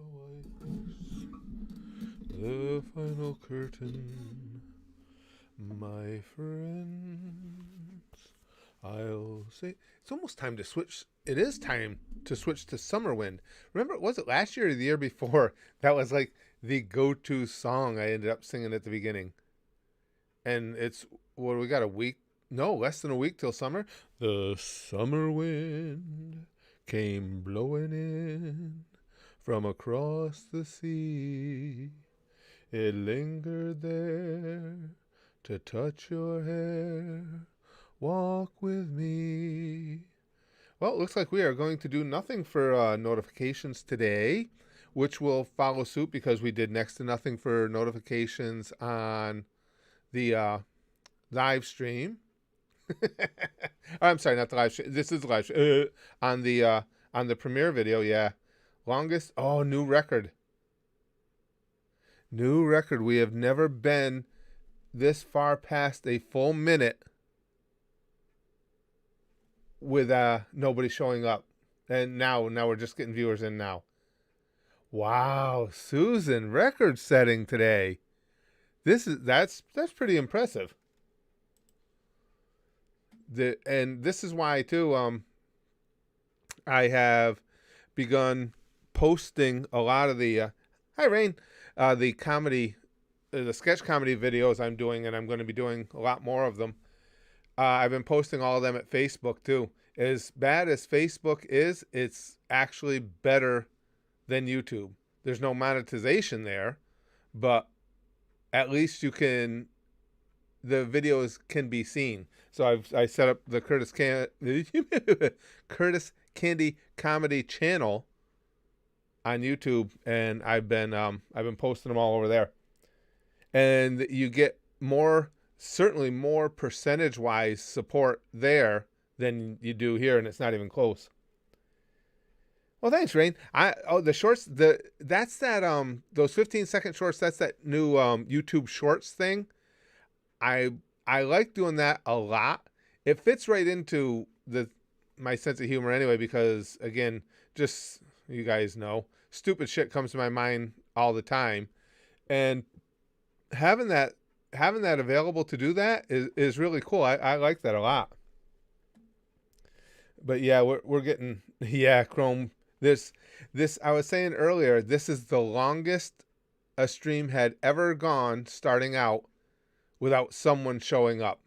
So I face the final curtain, my friends. I'll say it's almost time to switch. It is time to switch to Summer Wind. Remember, was it last year or the year before? That was like the go-to song I ended up singing at the beginning. And it's what we got, a week? No, less than a week till summer. The summer wind came blowing in from across the sea. It lingered there to touch your hair. Walk with me. Well, it looks like we are going to do nothing for notifications today, which will follow suit because we did next to nothing for notifications on the live stream. I'm sorry, not the live stream. This is the live stream. On the premiere video, yeah. Longest, oh, new record. New record. We have never been this far past a full minute with nobody showing up. And now we're just getting viewers in now. Wow, Susan, record setting today. That's pretty impressive. And this is why too I have begun posting a lot of the hi Rain, the comedy, the sketch comedy videos I'm doing, and I'm going to be doing a lot more of them. I've been posting all of them at Facebook too. As bad as Facebook is, it's actually better than YouTube. There's no monetization there, but at least the videos can be seen. So I set up the Curtis Candy Comedy channel on YouTube, and I've been posting them all over there. And you get certainly more percentage-wise support there than you do here, and it's not even close. Well, thanks, Rain. The shorts, that's that those 15-second shorts. That's that new YouTube Shorts thing. I like doing that a lot. It fits right into my sense of humor anyway, because again, just you guys know, stupid shit comes to my mind all the time, and having that available to do that is really cool. I like that a lot. But yeah, we're getting, yeah, Chrome. This I was saying earlier, this is the longest a stream had ever gone starting out without someone showing up.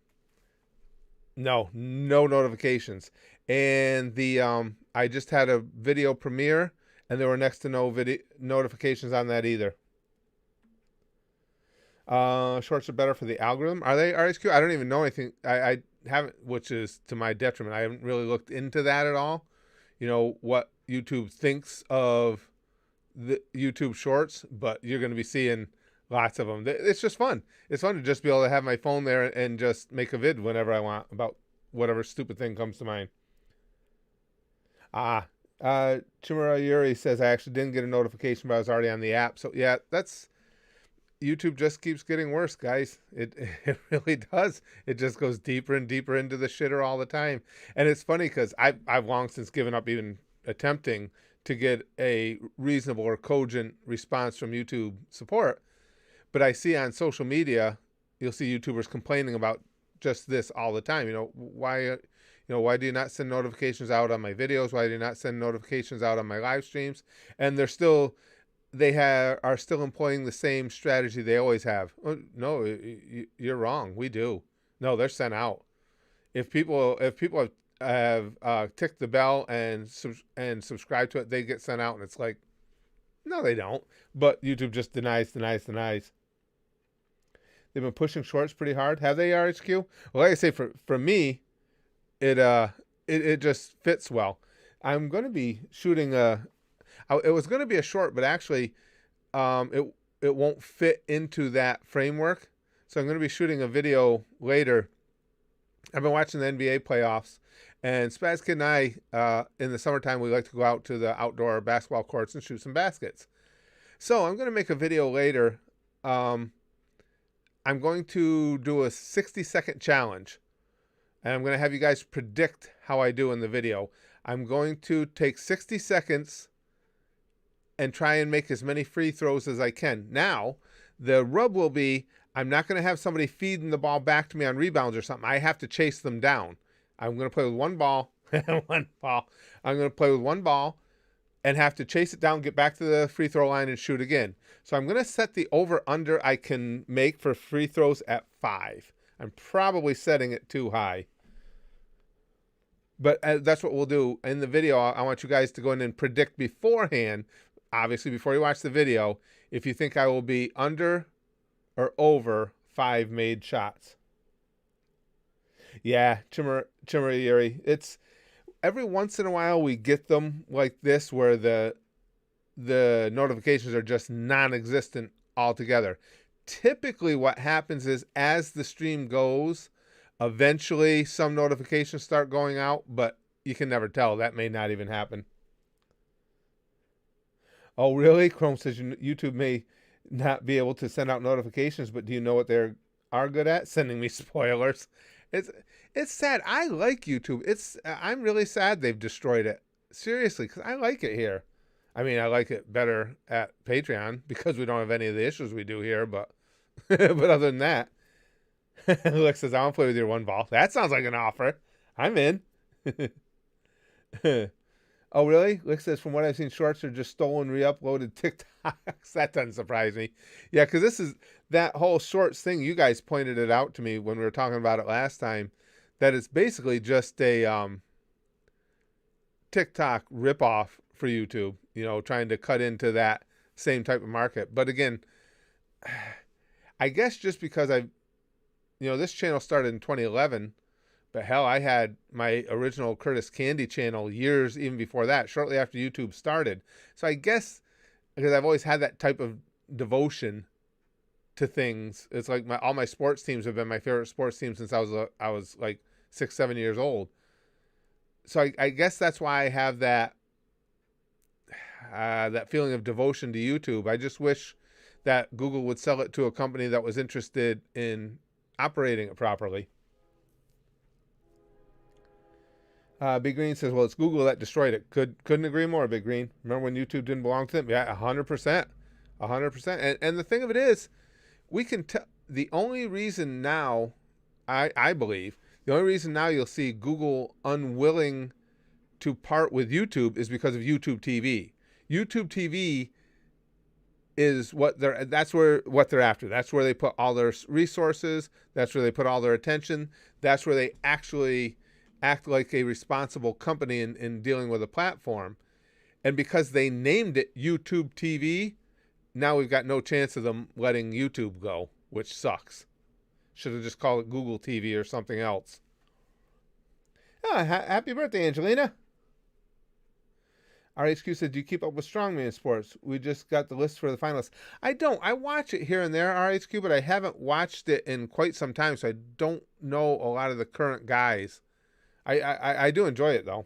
No notifications. And I just had a video premiere, and there were next to no video notifications on that either. Shorts are better for the algorithm. Are they RSQ? I don't even know anything. I haven't, which is to my detriment. I haven't really looked into that at all. You know, what YouTube thinks of the YouTube Shorts, but you're going to be seeing lots of them. It's just fun. It's fun to just be able to have my phone there and just make a vid whenever I want about whatever stupid thing comes to mind. Chimera Yuri says, I actually didn't get a notification, but I was already on the app. So yeah, YouTube just keeps getting worse, guys. It really does. It just goes deeper and deeper into the shitter all the time. And it's funny because I've long since given up even attempting to get a reasonable or cogent response from YouTube support. But I see on social media, you'll see YouTubers complaining about just this all the time. Why do you not send notifications out on my videos? Why do you not send notifications out on my live streams? And are still employing the same strategy they always have. Oh, no, you're wrong. We do. No, they're sent out. If people have ticked the bell and subscribe to it, they get sent out, and it's like, no, they don't. But YouTube just denies. They've been pushing shorts pretty hard. Have they, RHQ? Well, like I say, for me, it just fits well. I'm going to be shooting it was going to be a short, but actually, it won't fit into that framework. So I'm going to be shooting a video later. I've been watching the NBA playoffs, and Spaz Kid and I, in the summertime, we like to go out to the outdoor basketball courts and shoot some baskets. So I'm going to make a video later. I'm going to do a 60-second challenge, and I'm going to have you guys predict how I do in the video. I'm going to take 60 seconds and try and make as many free throws as I can. Now, the rub will be I'm not going to have somebody feeding the ball back to me on rebounds or something. I have to chase them down. I'm going to play with one ball. One ball. I'm going to play with one ball and have to chase it down, get back to the free throw line, and shoot again. So I'm going to set the over-under I can make for free throws at 5. I'm probably setting it too high. But that's what we'll do. In the video, I want you guys to go in and predict beforehand, obviously before you watch the video, if you think I will be under or over 5 made shots. Yeah, Chimera, it's every once in a while we get them like this where the notifications are just non-existent altogether. Typically what happens is as the stream goes, eventually some notifications start going out, but you can never tell. That may not even happen. Oh, really? Chrome says YouTube may not be able to send out notifications, but do you know what they are good at? Sending me spoilers. It's sad. I like YouTube. I'm really sad they've destroyed it. Seriously, because I like it here. I mean, I like it better at Patreon because we don't have any of the issues we do here, but but other than that, Lex says, I want to play with your one ball. That sounds like an offer. I'm in. Oh, really? Lex says, from what I've seen, shorts are just stolen, re-uploaded TikToks. That doesn't surprise me. Yeah, because this is that whole shorts thing. You guys pointed it out to me when we were talking about it last time, that it's basically just a TikTok ripoff for YouTube, you know, trying to cut into that same type of market. But again, I guess just because this channel started in 2011, but hell, I had my original Curtis Candy channel years even before that, shortly after YouTube started. So I guess because I've always had that type of devotion to things, it's like all my sports teams have been my favorite sports teams since I was like 6, 7 years old. So I guess that's why I have that feeling of devotion to YouTube. I just wish that Google would sell it to a company that was interested in operating it properly. Big Green says, well, it's Google that destroyed it. Couldn't agree more, Big Green. Remember when YouTube didn't belong to them? Yeah, 100%. 100%. And the thing of it is, we can tell the only reason now, I believe, the only reason now you'll see Google unwilling to part with YouTube is because of YouTube TV. YouTube TV is what they're after. That's where they put all their resources. That's where they put all their attention. That's where they actually act like a responsible company in dealing with a platform. And because they named it YouTube TV, now we've got no chance of them letting YouTube go, which sucks. Should have just called it Google TV or something else. Happy birthday, Angelina. RHQ said, do you keep up with Strongman Sports? We just got the list for the finalists. I don't. I watch it here and there, RHQ, but I haven't watched it in quite some time, so I don't know a lot of the current guys. I do enjoy it, though.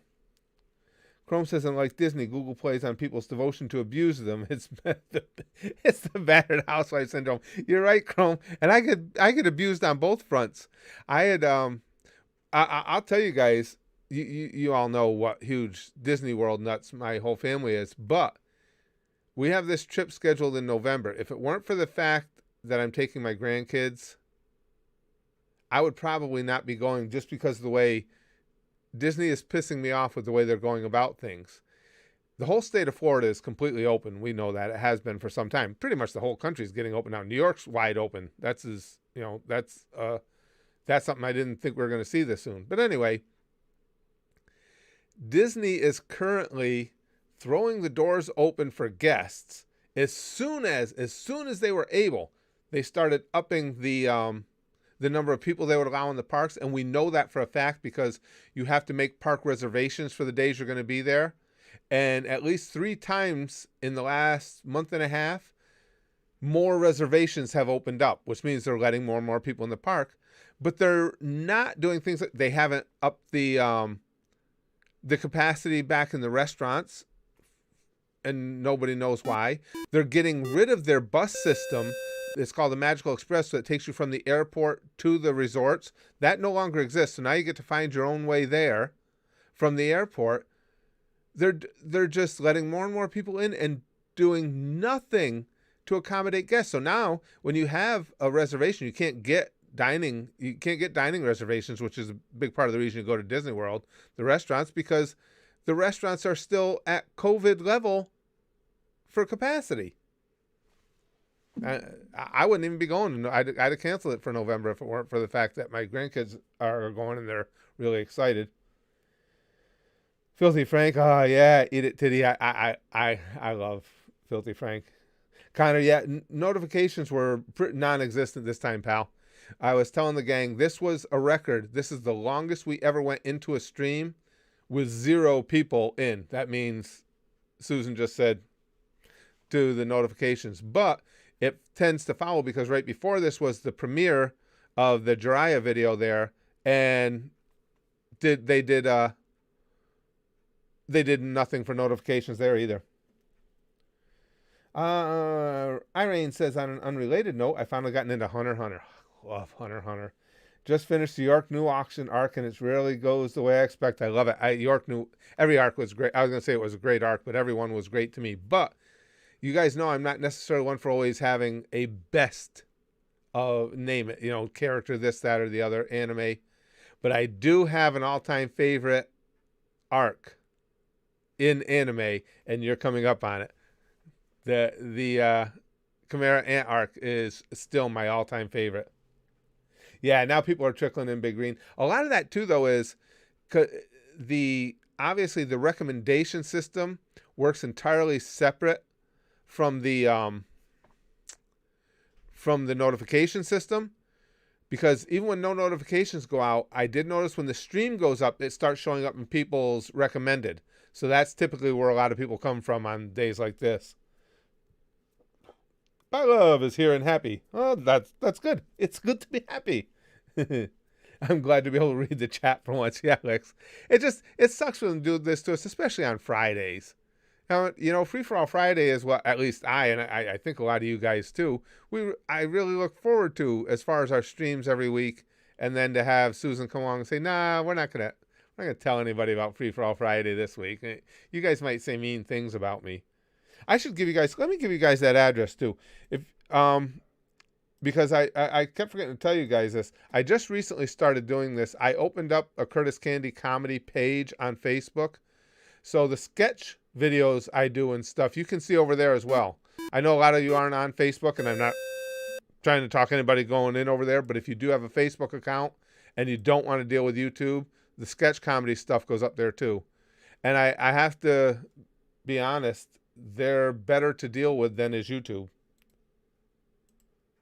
Chrome says, unlike Disney, Google plays on people's devotion to abuse them. It's the battered housewife syndrome. You're right, Chrome. And I get abused on both fronts. I'll tell you guys, you all know what huge Disney World nuts my whole family is, but we have this trip scheduled in November. If it weren't for the fact that I'm taking my grandkids, I would probably not be going, just because of the way Disney is pissing me off with the way they're going about things. The whole state of Florida is completely open. We know that. It has been for some time. Pretty much the whole country is getting open now. New York's wide open. That's something I didn't think we were going to see this soon. But anyway, Disney is currently throwing the doors open for guests. As soon as they were able, they started upping the number of people they would allow in the parks. And we know that for a fact because you have to make park reservations for the days you're going to be there. And at least 3 times in the last month and a half, more reservations have opened up, which means they're letting more and more people in the park. But they're not doing things like, they haven't upped the capacity back in the restaurants, and nobody knows why. They're getting rid of their bus system. It's called the Magical Express, so it takes you from the airport to the resorts. That no longer exists, so now you get to find your own way there from the airport. They're just letting more and more people in and doing nothing to accommodate guests. So now when you have a reservation, you can't get dining reservations, which is a big part of the reason you go to Disney World, the restaurants, because the restaurants are still at COVID level for capacity. I wouldn't even be going. I'd have canceled it for November if it weren't for the fact that my grandkids are going and they're really excited. Filthy Frank, oh yeah, eat it titty. I love Filthy Frank. Connor, yeah, notifications were non-existent this time, pal. I was telling the gang, this was a record. This is the longest we ever went into a stream with 0 people in. That means Susan just said do the notifications. But it tends to follow because right before this was the premiere of the Jiraiya video there, and they did nothing for notifications there either. Irene says, on an unrelated note, I finally gotten into Hunter x Hunter. Love Hunter x Hunter. Just finished the York New Auction arc, and it really goes the way I expect. I love it. Every arc was great. I was going to say it was a great arc, but everyone was great to me. But you guys know I'm not necessarily one for always having a best name it, character, this, that, or the other, anime. But I do have an all-time favorite arc in anime, and you're coming up on it. The Chimera Ant arc is still my all-time favorite. Yeah, now people are trickling in Big Green. A lot of that too, though, is obviously the recommendation system works entirely separate from the notification system, because even when no notifications go out, I did notice when the stream goes up, it starts showing up in people's recommended. So that's typically where a lot of people come from on days like this. My love is here and happy. Oh, that's good. It's good to be happy. I'm glad to be able to read the chat for once. Yeah, Alex. It sucks when they do this to us, especially on Fridays. Now, Free for All Friday is what at least I think a lot of you guys too. I really look forward to as far as our streams every week, and then to have Susan come along and say, "Nah, we're not gonna tell anybody about Free for All Friday this week. You guys might say mean things about me." Let me give you guys that address too. Because I kept forgetting to tell you guys this. I just recently started doing this. I opened up a Curtis Candy comedy page on Facebook. So the sketch videos I do and stuff, you can see over there as well. I know a lot of you aren't on Facebook, and I'm not trying to talk anybody going in over there, but if you do have a Facebook account and you don't want to deal with YouTube, the sketch comedy stuff goes up there too. And I have to be honest, they're better to deal with than is YouTube.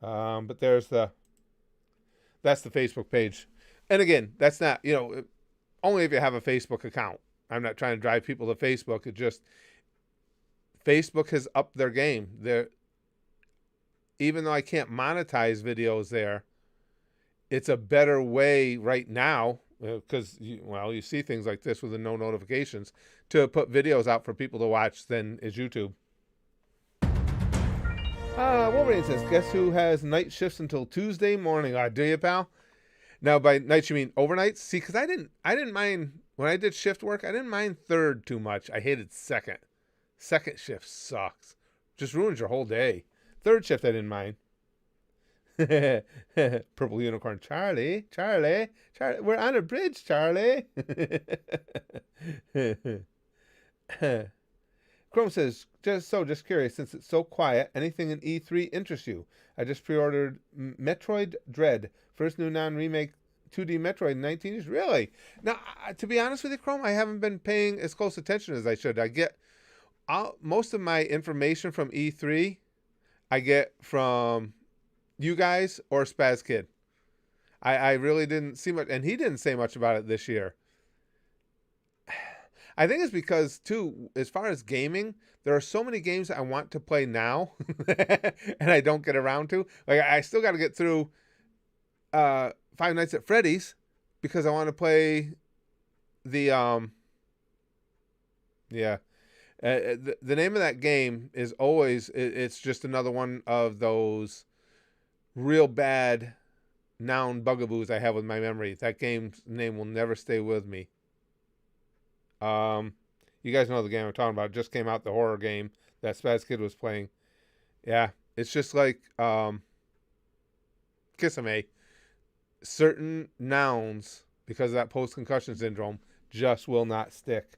But that's the Facebook page. And again, that's not, only if you have a Facebook account. I'm not trying to drive people to Facebook. It just, Facebook has upped their game. Even though I can't monetize videos there, it's a better way right now, because you see things like this with the no notifications, to put videos out for people to watch than is YouTube. Wolverine says, guess who has night shifts until Tuesday morning? Do you, pal? Now, by nights, you mean overnights? See, because I didn't mind, when I did shift work, I didn't mind third too much. I hated second. Second shift sucks. Just ruins your whole day. Third shift, I didn't mind. Purple Unicorn. Charlie, we're on a bridge, Charlie. Chrome says, just curious, since it's so quiet, anything in E3 interests you? I just pre-ordered Metroid Dread, first new non-remake 2D Metroid in 19 years. Really? Now, to be honest with you, Chrome, I haven't been paying as close attention as I should. I get most of my information from E3, I get from you guys or Spaz Kid. I really didn't see much, and he didn't say much about it this year. I think it's because, too, as far as gaming, there are so many games I want to play now, and I don't get around to. Like, I still got to get through Five Nights at Freddy's, because I want to play the, the name of that game is always, it's just another one of those real bad noun bugaboos I have with my memory. That game's name will never stay with me. You guys know the game I'm talking about. It just came out, the horror game that Spaz Kid was playing. Yeah, it's just like Kisame. Certain nouns, because of that post-concussion syndrome, just will not stick.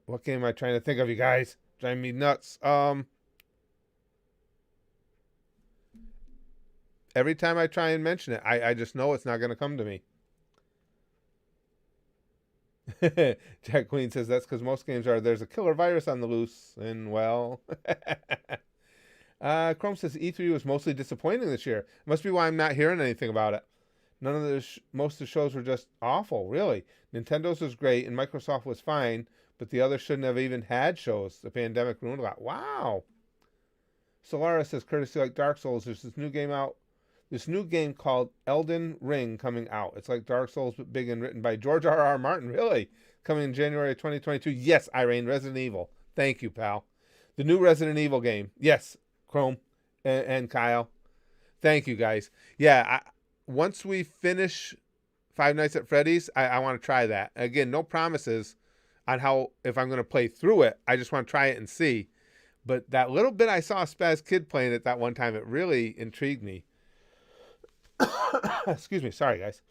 What game am I trying to think of, you guys? Driving me nuts. Every time I try and mention it, I just know it's not going to come to me. Jack Queen says that's because most games are there's a killer virus on the loose, and well. Chrome says E3 was mostly disappointing this year. Must be why I'm not hearing anything about it. None of the most of the shows were just awful, really. Nintendo's was great and Microsoft was fine, but the others shouldn't have even had shows. The pandemic ruined a lot. Wow. Solaris says, courtesy like Dark Souls, there's this new game called Elden Ring coming out. It's like Dark Souls but big and written by George R.R. Martin. Really? Coming in January 2022. Yes, Irene, Resident Evil. Thank you, pal. The new Resident Evil game. Yes, Chrome and Kyle. Thank you, guys. Yeah, once we finish Five Nights at Freddy's, I want to try that. Again, no promises on if I'm going to play through it. I just want to try it and see. But that little bit I saw Spaz Kid playing it that one time, it really intrigued me. Excuse me. Sorry, guys.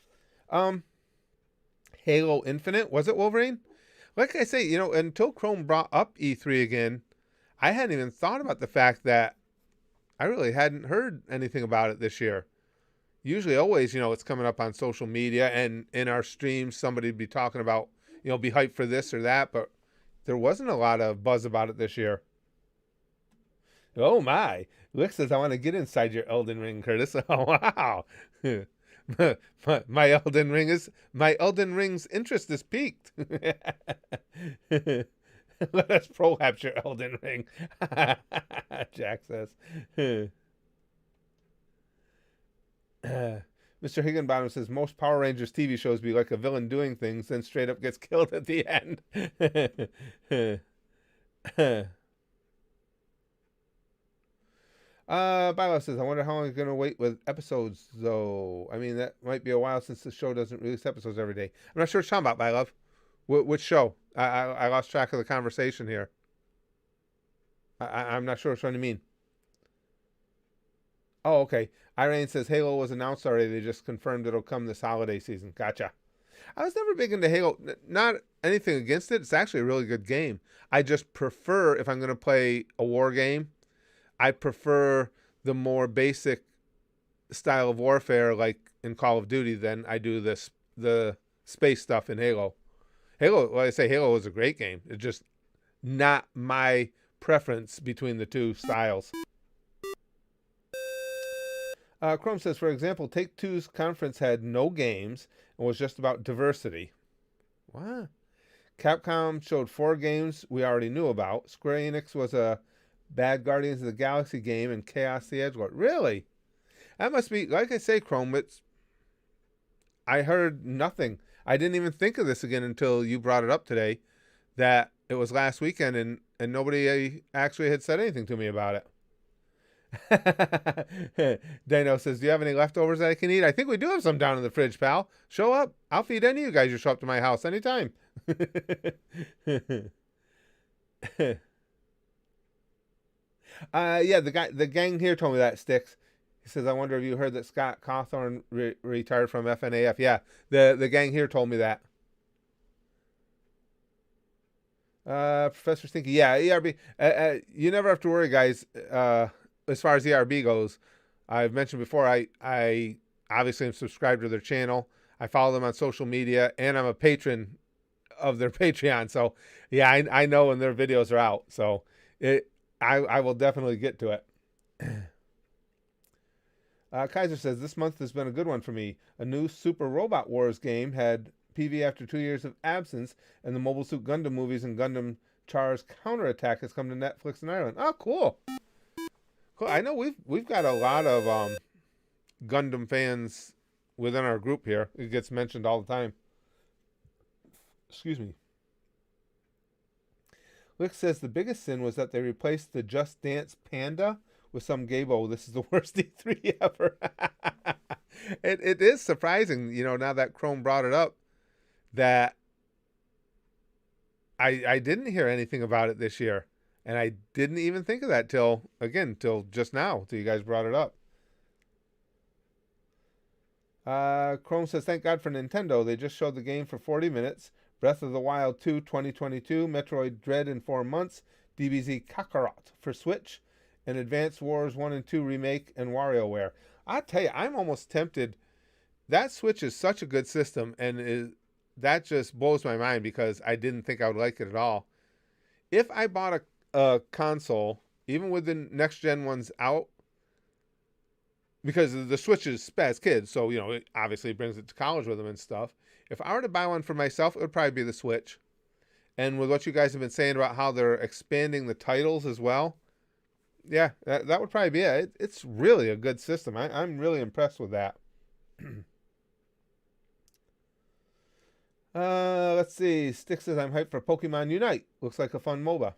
Halo Infinite. Was it Wolverine? Like I say, until Chrome brought up E3 again, I hadn't even thought about the fact that I really hadn't heard anything about it this year. Usually always, it's coming up on social media and in our streams, somebody'd be talking about, be hyped for this or that, but there wasn't a lot of buzz about it this year. Oh my. Lick says, I want to get inside your Elden Ring, Curtis. Oh, wow. my Elden Ring's interest is piqued. Let us prolapse your Elden Ring. Jack says. Mr. Higginbottom says, most Power Rangers TV shows be like a villain doing things, then straight up gets killed at the end. Bilo says, I wonder how long you're going to wait with episodes, though. I mean, that might be a while since the show doesn't release episodes every day. I'm not sure what you're talking about, Bilo. Which show? I lost track of the conversation here. I'm not sure which one you mean. Oh, okay. Irene says Halo was announced already. They just confirmed it'll come this holiday season. Gotcha. I was never big into Halo. Not anything against it. It's actually a really good game. I just prefer, if I'm going to play a war game, I prefer the more basic style of warfare like in Call of Duty than I do the space stuff in Halo. Halo is a great game. It's just not my preference between the two styles. Chrome says, for example, Take-Two's conference had no games and was just about diversity. What? Capcom showed 4 games we already knew about. Square Enix was a bad Guardians of the Galaxy game and Chaos the Edgelord. Really? That must be, like I say, Chrome, I heard nothing. I didn't even think of this again until you brought it up today, that it was last weekend and nobody actually had said anything to me about it. Dano says, do you have any leftovers that I can eat? I think we do have some down in the fridge, pal. Show up. I'll feed any of you guys who show up to my house anytime. Yeah, the gang here told me that, Sticks. He says, I wonder if you heard that Scott Cawthorn retired from FNAF. Yeah, the gang here told me that. Professor Stinky. Yeah, ERB. You never have to worry, guys. As far as ERB goes, I've mentioned before, I obviously am subscribed to their channel. I follow them on social media, and I'm a patron of their Patreon. So, yeah, I know when their videos are out. So, I will definitely get to it. Kaiser says, this month has been a good one for me. A new Super Robot Wars game had PV after 2 years of absence, and the Mobile Suit Gundam movies and Gundam Char's Counterattack has come to Netflix in Ireland. Oh, cool. Cool. I know we've got a lot of Gundam fans within our group here. It gets mentioned all the time. Excuse me. Lick says the biggest sin was that they replaced the Just Dance Panda with some Gabo. This is the worst E3 ever. It is surprising, now that Chrome brought it up, that I didn't hear anything about it this year. And I didn't even think of that till just now, till you guys brought it up. Chrome says, thank God for Nintendo. They just showed the game for 40 minutes. Breath of the Wild 2 2022, Metroid Dread in 4 months, DBZ Kakarot for Switch, and Advance Wars 1 and 2 Remake and WarioWare. I'll tell you, I'm almost tempted. That Switch is such a good system, and that just blows my mind because I didn't think I would like it at all. If I bought a console, even with the next gen ones out, because the Switch is spaz kids, so it obviously brings it to college with them and stuff. If I were to buy one for myself, it would probably be the Switch. And with what you guys have been saying about how they're expanding the titles as well, yeah, that would probably be it. It's really a good system. I'm really impressed with that. Let's see. Stick says, I'm hyped for Pokemon Unite. Looks like a fun MOBA.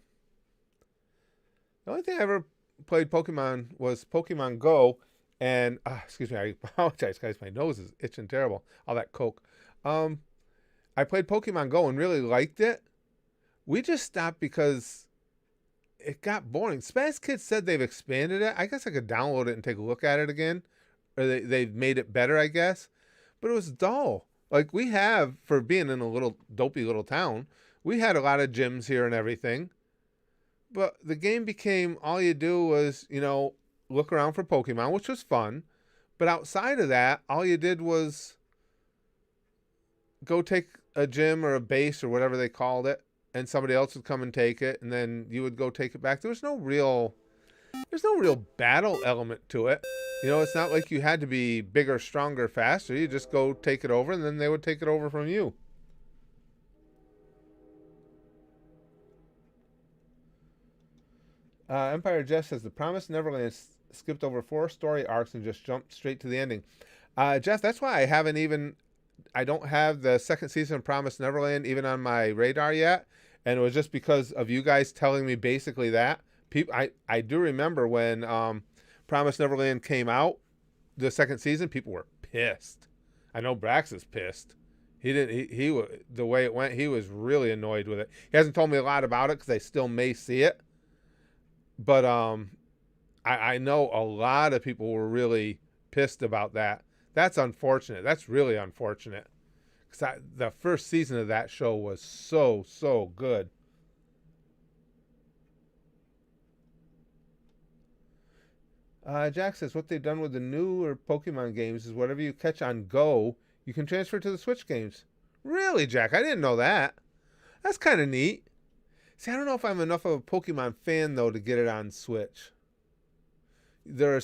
The only thing I ever played Pokemon was Pokemon Go. And, excuse me, I apologize, guys. My nose is itching terrible. All that Coke. I played Pokemon Go and really liked it. We just stopped because it got boring. Spaz Kids said they've expanded it. I guess I could download it and take a look at it again. Or they've made it better, I guess. But it was dull. Like we have, for being in a little dopey little town, we had a lot of gyms here and everything. But the game became, all you do was, look around for Pokemon, which was fun. But outside of that, all you did was go take a gym or a base or whatever they called it, and somebody else would come and take it, and then you would go take it back. There's no real battle element to it. It's not like you had to be bigger, stronger, faster. You just go take it over, and then they would take it over from you. Empire Jeff says, The Promised Neverland skipped over 4 story arcs and just jumped straight to the ending. Jeff, that's why I don't have the second season of Promised Neverland even on my radar yet. And it was just because of you guys telling me basically that. I do remember when Promised Neverland came out, the second season, people were pissed. I know Brax is pissed. He the way it went, he was really annoyed with it. He hasn't told me a lot about it because I still may see it. But I know a lot of people were really pissed about that. That's unfortunate. That's really unfortunate. Because the first season of that show was so good. Jack says, what they've done with the newer Pokemon games is whatever you catch on Go, you can transfer to the Switch games. Really, Jack? I didn't know that. That's kind of neat. See, I don't know if I'm enough of a Pokemon fan, though, to get it on Switch. There are,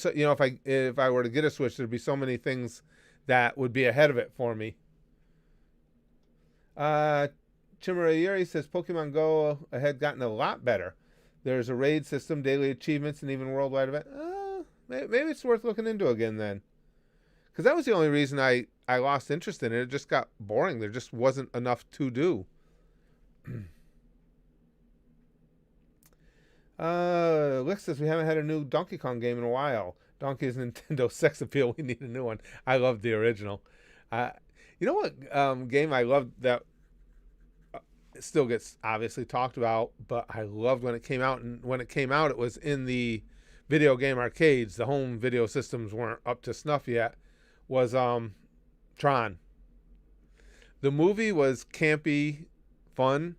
if I were to get a Switch, there'd be so many things that would be ahead of it for me. Chimera says, Pokemon Go had gotten a lot better. There's a raid system, daily achievements, and even worldwide event. Maybe it's worth looking into again then. Because that was the only reason I lost interest in it. It just got boring. There just wasn't enough to do. Lick says, we haven't had a new Donkey Kong game in a while. Donkey is Nintendo sex appeal. We need a new one. I love the original. You know what game I loved that still gets obviously talked about, but I loved when it came out. And when it came out, it was in the video game arcades. The home video systems weren't up to snuff yet. Was Tron. The movie was campy, fun,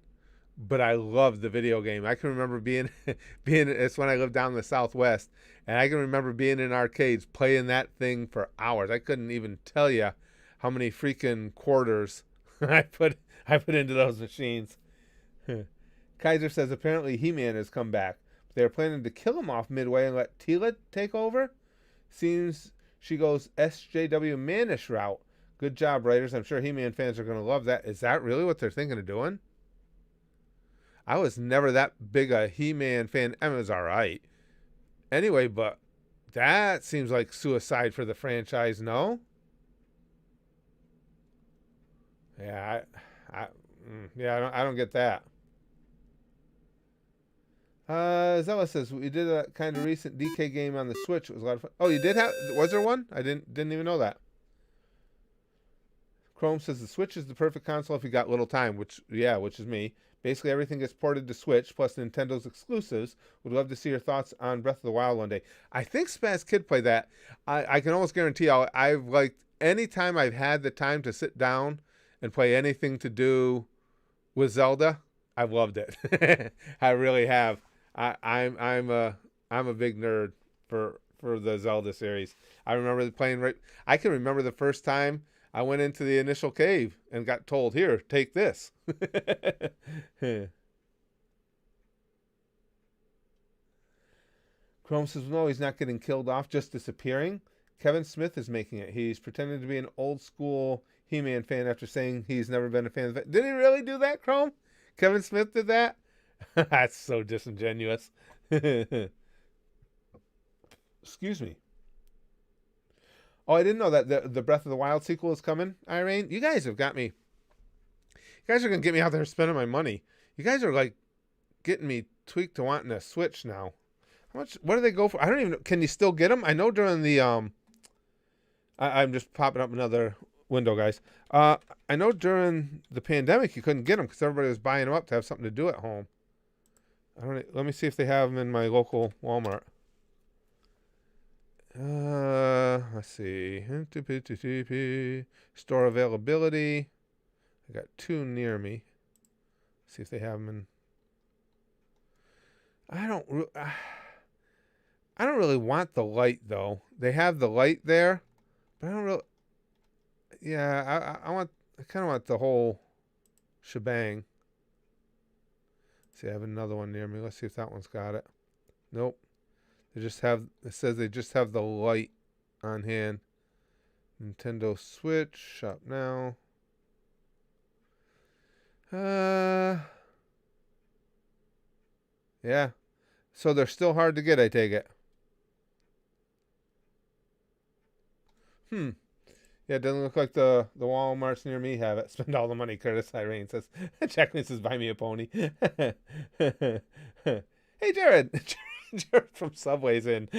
but I loved the video game. I can remember being it's when I lived down in the Southwest, and I can remember being in arcades playing that thing for hours. I couldn't even tell you how many freaking quarters I put into those machines. Kaiser says apparently He-Man has come back. They're planning to kill him off midway and let Tila take over. Seems she goes SJW Manish route. Good job, writers. I'm sure He-Man fans are going to love that. Is that really what they're thinking of doing? I was never that big a He-Man fan. It was all right. Anyway, but that seems like suicide for the franchise, no? Yeah, I don't get that. Zella says we did a kind of recent DK game on the Switch. It was a lot of fun. Oh, you did have? Was there one? I didn't even know that. Chrome says the Switch is the perfect console if you got little time, which is me. Basically, everything gets ported to Switch, plus Nintendo's exclusives. Would love to see your thoughts on Breath of the Wild one day. I think Spaz Kid played that. I can almost guarantee I've liked any time I've had the time to sit down and play anything to do with Zelda, I've loved it. I really have. I'm a big nerd for the Zelda series. I remember playing I can remember the first time I went into the initial cave and got told, "Here, take this." Chrome says, "No, he's not getting killed off, just disappearing." Kevin Smith is making it. He's pretending to be an old school He-Man fan after saying he's never been a fan of it. Did he really do that, Chrome? Kevin Smith did that? That's so disingenuous. Excuse me. Oh, I didn't know that the Breath of the Wild sequel is coming, Irene. You guys have got me. You guys are going to get me out there spending my money. You guys are like getting me tweaked to wanting a Switch now. How much? What do they go for? I don't even know. Can you still get them? I know during the I'm just popping up another window, guys. I know during the pandemic you couldn't get them because everybody was buying them up to have something to do at home. Let me see if they have them in my local Walmart. Let's see. Store availability. I got 2 near me. See if they have them in. I don't really want the light though. They have the light there, but I don't really. Yeah, I kind of want the whole shebang. See, I have another one near me. Let's see if that one's got it. Nope. It says they just have the light on hand. Nintendo Switch, shop now. Yeah. So they're still hard to get, I take it. Yeah, it doesn't look like the Walmarts near me have it. Spend all the money, Curtis Irene says. Jack says, buy me a pony. Hey, Jared. Jared from Subway's in.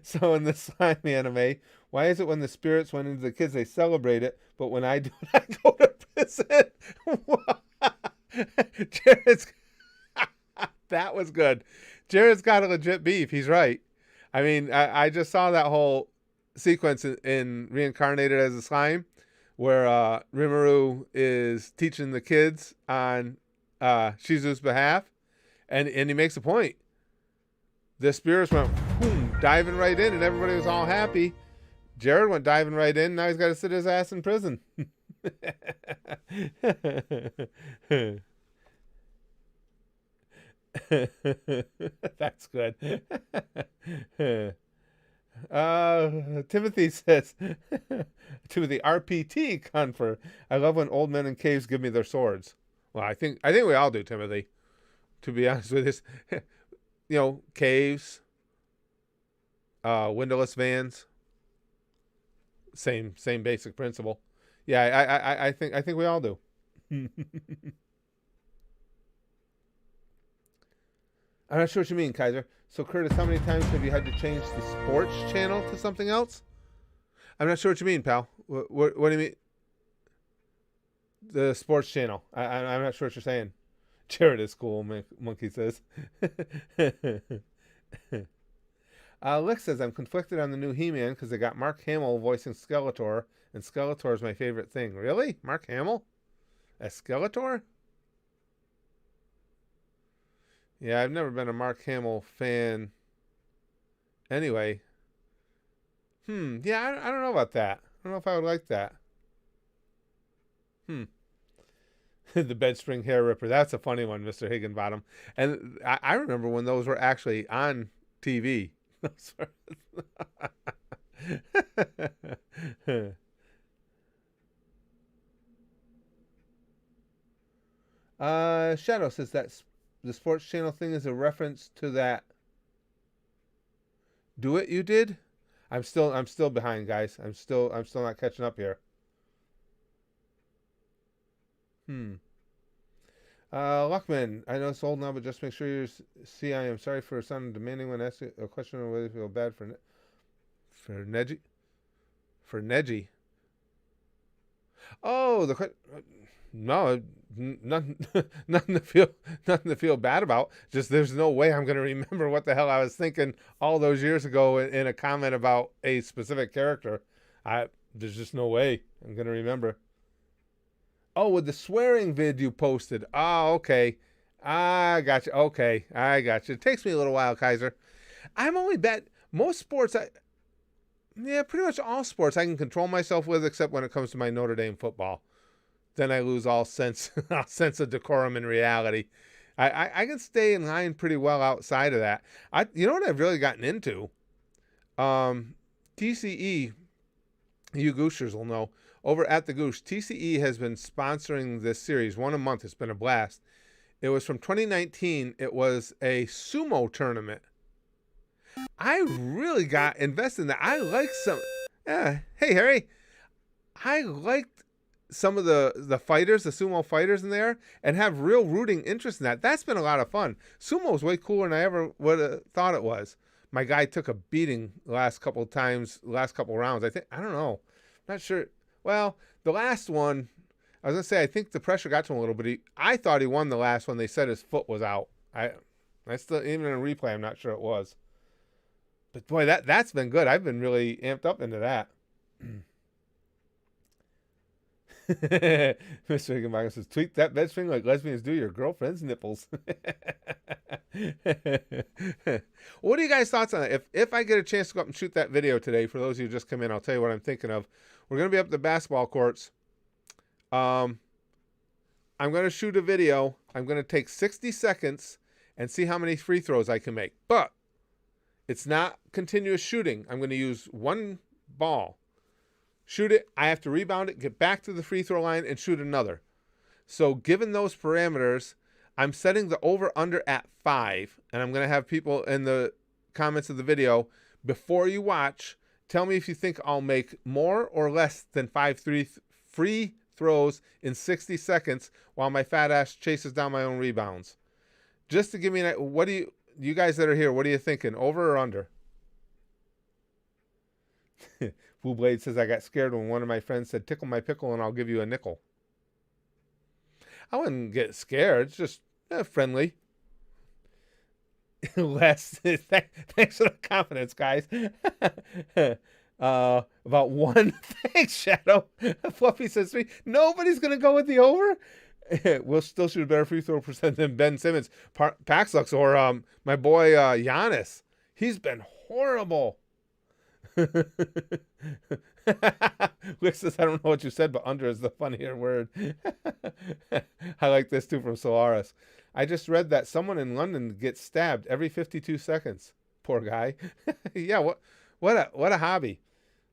So in the slime anime, why is it when the spirits went into the kids, they celebrate it, but when I do not go to prison? Jared's... That was good. Jared's got a legit beef. He's right. I mean, I just saw that whole sequence in Reincarnated as a Slime where Rimuru is teaching the kids on Shizu's behalf, and he makes a point. The spirits went boom, diving right in, and everybody was all happy. Jared went diving right in. Now he's got to sit his ass in prison. That's good. Timothy says, Timothy RPT confer. I love when old men in caves give me their swords. Well, I think we all do, Timothy. To be honest with this, caves, windowless vans. Same basic principle. Yeah, I think we all do. I'm not sure what you mean, Kaiser. So, Curtis, how many times have you had to change the sports channel to something else? I'm not sure what you mean, pal. What do you mean? The sports channel. I'm not sure what you're saying. Jared is cool, Monkey says. Lick says, I'm conflicted on the new He-Man because they got Mark Hamill voicing Skeletor, and Skeletor is my favorite thing. Really? Mark Hamill? As Skeletor? Yeah, I've never been a Mark Hamill fan. Anyway. Yeah, I don't know about that. I don't know if I would like that. The bed spring hair ripper. That's a funny one, Mr. Higginbottom. And I remember when those were actually on TV. Shadow says that the sports channel thing is a reference to that Do It you did. I'm still behind, guys. I'm still not catching up here. Luckman, I know it's old now, but just make sure you see I am sorry for sounding demanding when asking a question on whether you feel bad for Neji. For Neji. Oh, no, nothing, nothing to feel bad about. Just there's no way I'm gonna remember what the hell I was thinking all those years ago in a comment about a specific character. There's just no way I'm gonna remember. Oh, with the swearing vid you posted. Oh, okay. I got you. Okay, I got you. It takes me a little while, Kaiser. I'm only bet most sports. Yeah, pretty much all sports I can control myself with, except when it comes to my Notre Dame football. Then I lose all sense of decorum and reality. I can stay in line pretty well outside of that. You know what I've really gotten into? TCE, you Gooshers will know. Over at the Goosh, TCE has been sponsoring this series one a month. It's been a blast. It was from 2019. It was a sumo tournament. I really got invested in that. I like some. Hey, Harry. I liked some of the fighters, the sumo fighters in there, and have real rooting interest in that. That's been a lot of fun. Sumo is way cooler than I ever would have thought it was. My guy took a beating the last couple of times, last couple of rounds. I don't know. Not sure. Well, the last one, I was going to say, I think the pressure got to him a little bit. I thought he won the last one. They said his foot was out. I still, even in a replay, I'm not sure it was. But boy, that's been good. I've been really amped up into that. Mr. Higginbotham says, tweak that bed string like lesbians do your girlfriend's nipples. What are you guys' thoughts on that? If I get a chance to go up and shoot that video today, for those of you who just come in, I'll tell you what I'm thinking of. We're going to be up at the basketball courts. I'm going to shoot a video. I'm going to take 60 seconds and see how many free throws I can make. But it's not continuous shooting. I'm going to use one ball. Shoot it, I have to rebound it, get back to the free throw line, and shoot another. So given those parameters, I'm setting the over-under at 5, and I'm going to have people in the comments of the video, before you watch, tell me if you think I'll make more or less than 5 free throws in 60 seconds while my fat ass chases down my own rebounds. Just to give me what do you guys that are here, what are you thinking, over or under? Blue Blade says, I got scared when one of my friends said, tickle my pickle and I'll give you a nickel. I wouldn't get scared. It's just friendly. Les, thanks for the confidence, guys. About one. Thanks, Shadow. Fluffy says 3. Nobody's going to go with the over. We'll still shoot a better free throw percent than Ben Simmons, Paxlux, or my boy Giannis. He's been horrible. Wick says, I don't know what you said, but under is the funnier word. I like this too from Solaris. I just read that someone in London gets stabbed every 52 seconds. Poor guy. Yeah, what a hobby.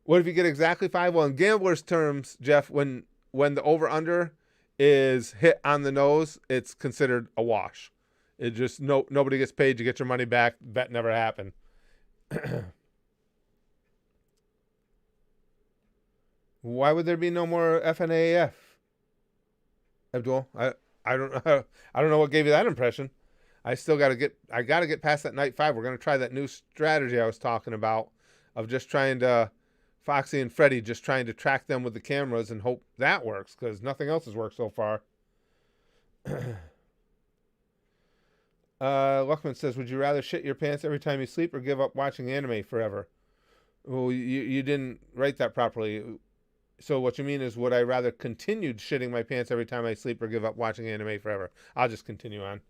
What if you get exactly 5? Well, in gamblers' terms, Jeff, when the over-under is hit on the nose, it's considered a wash. It just nobody gets paid. You get your money back. Bet never happened. Why would there be no more FNAF? Abdul, I don't know what gave you that impression. I gotta get past that night 5. We're gonna try that new strategy I was talking about of just trying to Foxy and Freddy just trying to track them with the cameras and hope that works, because nothing else has worked so far. Luckman says, would you rather shit your pants every time you sleep or give up watching anime forever? Well, you didn't write that properly. So what you mean is, would I rather continue shitting my pants every time I sleep or give up watching anime forever? I'll just continue on.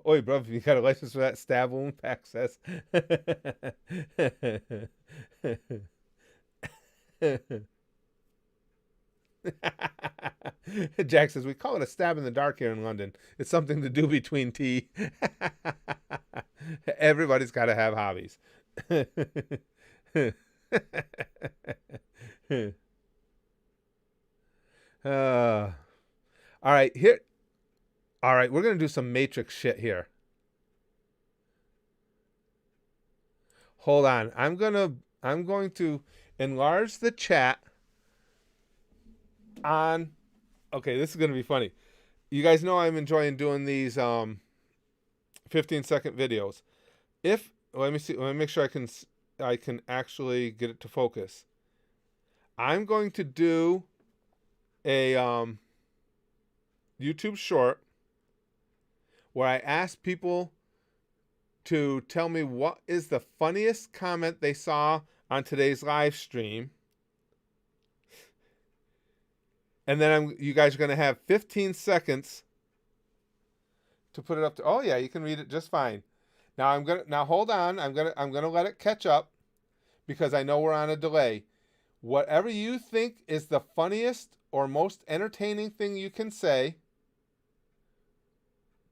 Oi, bro, if you got a license for that stab wound, Pack says. Jack says, we call it a stab in the dark here in London. It's something to do between tea. Everybody's got to have hobbies. All right, here. All right, we're going to do some Matrix shit here. Hold on. I'm going to enlarge the chat on. Okay, this is going to be funny. You guys know I'm enjoying doing these 15-second videos. Let me see. Let me make sure I can I can actually get it to focus. I'm going to do a YouTube short where I ask people to tell me what is the funniest comment they saw on today's live stream. And then you guys are going to have 15 seconds to put it up to. Oh yeah, you can read it just fine. Now hold on. I'm going to let it catch up because I know we're on a delay. Whatever you think is the funniest or most entertaining thing you can say,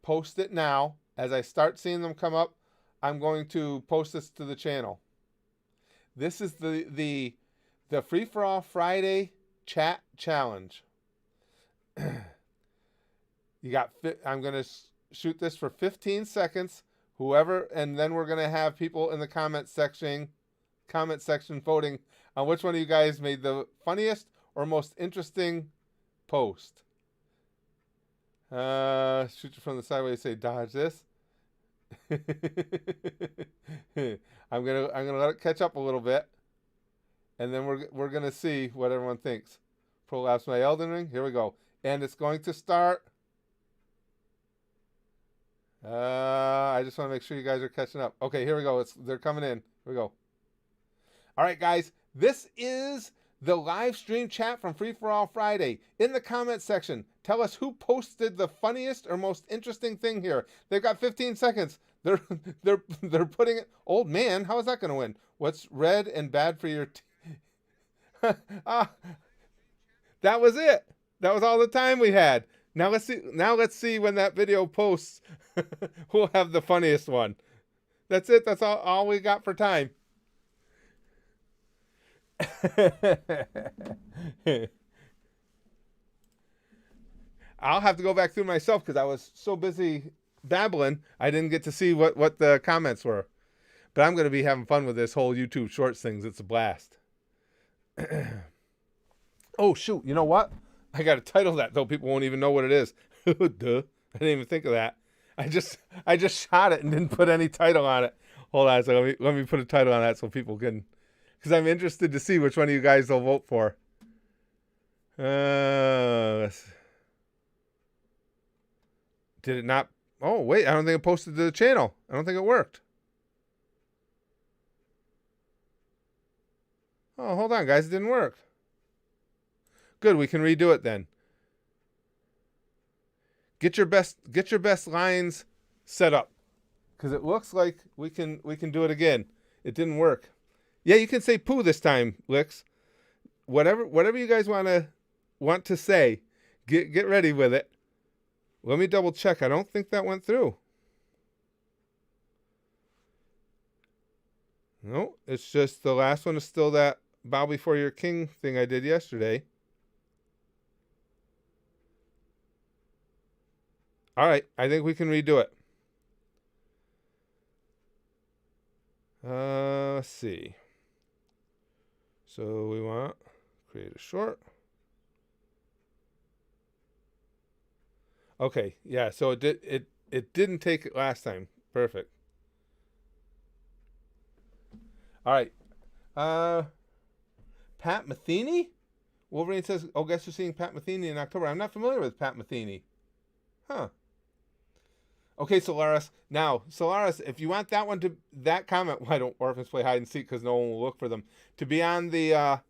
post it now. As I start seeing them come up, I'm going to post this to the channel. This is the Free for All Friday chat challenge. I'm going to shoot this for 15 seconds. Whoever, and then we're going to have people in the comment section voting on which one of you guys made the funniest or most interesting post. Shoot you from the sideways, say dodge this. I'm gonna let it catch up a little bit, and then we're gonna see what everyone thinks. Prolapse my Elden Ring. Here we go, and it's going to start. I just want to make sure you guys are catching up. Okay, here we go. They're coming in. Here we go. All right, guys. This is the live stream chat from Free for All Friday. In the comment section, tell us who posted the funniest or most interesting thing here. They've got 15 seconds. They're putting it. Old man, how is that going to win? What's red and bad for your that was it. That was all the time we had. Now let's see when that video posts who'll have the funniest one. That's it. That's all we got for time. I'll have to go back through myself because I was so busy babbling I didn't get to see what the comments were. But I'm going to be having fun with this whole YouTube Shorts things. It's a blast. Oh shoot, you know what? I got to title that though. People won't even know what it is. Duh. I didn't even think of that. I just shot it and didn't put any title on it. Hold on, so let me put a title on that so people can, because I'm interested to see which one of you guys will vote for. Did it not? Oh wait, I don't think it posted to the channel. I don't think it worked. Oh, hold on, guys, it didn't work. Good, we can redo it then. Get your best lines set up, because it looks like we can do it again. It didn't work. Yeah, you can say poo this time, Licks. Whatever you guys want to say, get ready with it. Let me double check. I don't think that went through. No, it's just the last one is still that bow before your king thing I did yesterday. All right, I think we can redo it. Let's see. So we want create a short. Okay, yeah. So it didn't take it last time. Perfect. All right. Pat Metheny? Wolverine says, "Oh, guess you're seeing Pat Metheny in October." I'm not familiar with Pat Metheny. Huh. Okay, Solaris. Now, Solaris, if you want that comment, why don't orphans play hide and seek? Because no one will look for them. To be on the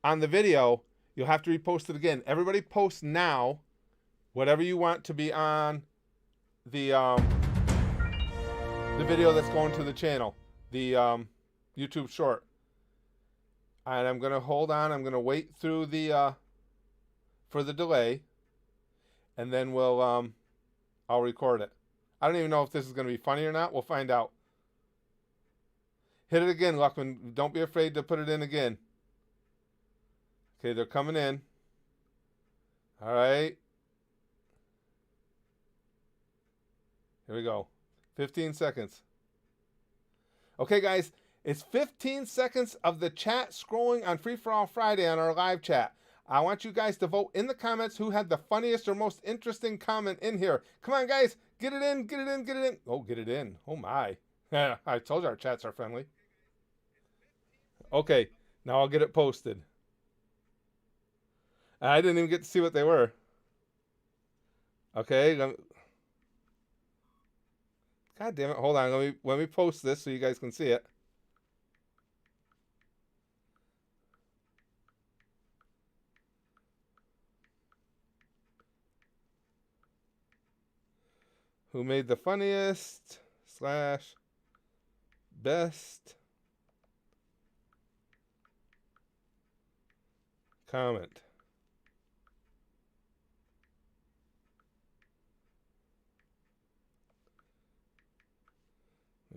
video, you'll have to repost it again. Everybody post now whatever you want to be on the video that's going to the channel, the YouTube short. And I'm gonna hold on. I'm gonna wait through for the delay, and then I'll record it. I don't even know if this is going to be funny or not. We'll find out. Hit it again, Luckman. Don't be afraid to put it in again. Okay, they're coming in. All right. Here we go. 15 seconds. Okay, guys. It's 15 seconds of the chat scrolling on Free For All Friday on our live chat. I want you guys to vote in the comments who had the funniest or most interesting comment in here. Come on, guys. Get it in, get it in, get it in. Oh, get it in. Oh, my. I told you our chats are friendly. Okay, now I'll get it posted. I didn't even get to see what they were. Okay, God damn it! Hold on, let me post this so you guys can see it. Who made the funniest / best comment?